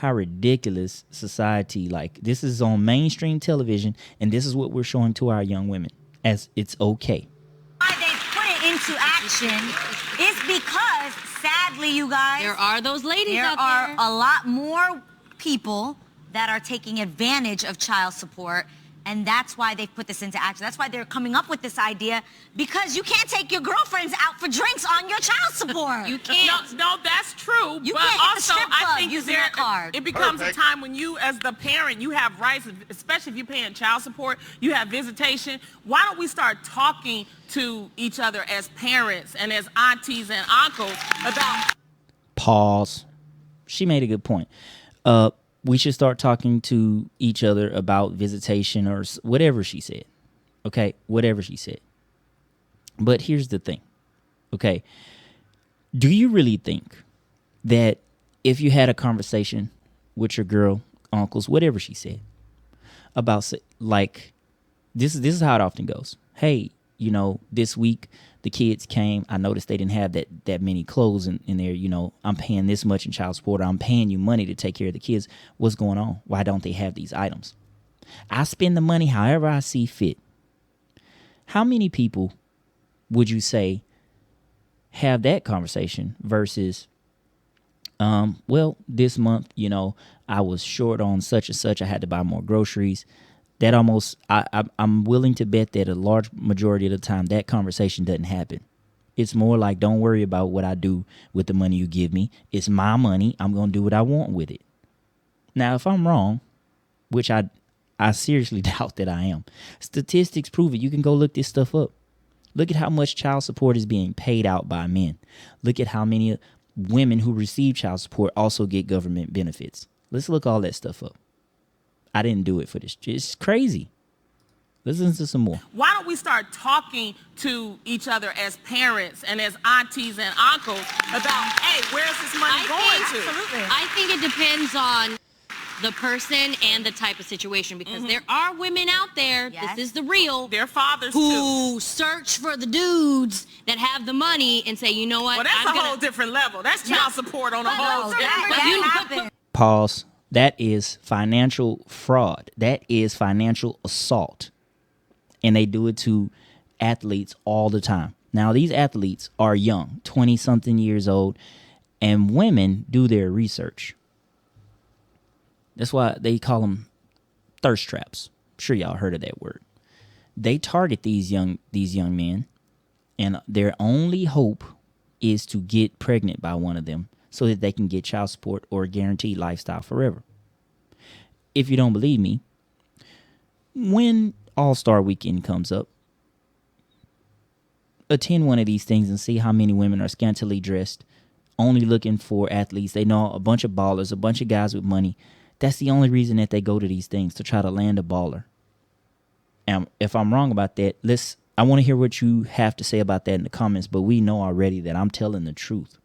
how ridiculous society, like, this is on mainstream television, and this is what we're showing to our young women as it's okay. Why they put it into action is because, sadly, you guys, there are those ladies there out are there. a lot more people that are taking advantage of child support, and that's why they've put this into action. That's why they're coming up with this idea, because you can't take your girlfriends out for drinks on your child support. You can't. No, that's true. You but can't hit the also, strip I club think using that card. it becomes a time when you, as the parent, you have rights, especially if you're paying child support, you have visitation. Why don't we start talking to each other as parents and as aunties and uncles about... Pause. She made a good point. We should start talking to each other about visitation or whatever she said. Okay, whatever she said. But here's the thing. Okay, do you really think that if you had a conversation with your girl, uncles, whatever she said, about, like, this is how it often goes. Hey, you know, this week the kids came. I noticed they didn't have that many clothes in there. You know, I'm paying this much in child support. Or I'm paying you money to take care of the kids. What's going on? Why don't they have these items? I spend the money however I see fit. How many people would you say have that conversation versus, well, this month, you know, I was short on such and such. I had to buy more groceries. That almost, I'm willing to bet that a large majority of the time that conversation doesn't happen. It's more like, don't worry about what I do with the money you give me. It's my money. I'm going to do what I want with it. Now, if I'm wrong, which I seriously doubt that I am, statistics prove it. You can go look this stuff up. Look at how much child support is being paid out by men. Look at how many women who receive child support also get government benefits. Let's look all that stuff up. I didn't do it for this. It's crazy. Listen to some more. Why don't we start talking to each other as parents and as aunties and uncles about, hey, where's this money going to? Absolutely. I think it depends on the person and the type of situation, because there are women out there, Yes. this is the real, Their fathers, who too. search for the dudes that have the money and say, you know what, Well, that's I'm a whole different level. That's child support on a whole that different... happened. Pause. That is financial fraud. That is financial assault. And they do it to athletes all the time. Now, these athletes are young, 20-something years old, and women do their research. That's why they call them thirst traps. I'm sure y'all heard of that word. They target these young men, and their only hope is to get pregnant by one of them so that they can get child support or a guaranteed lifestyle forever. If you don't believe me, when All-Star Weekend comes up, attend one of these things and see how many women are scantily dressed, only looking for athletes. They know a bunch of ballers, a bunch of guys with money. That's the only reason that they go to these things, to try to land a baller. And if I'm wrong about that, I want to hear what you have to say about that in the comments, but we know already that I'm telling the truth.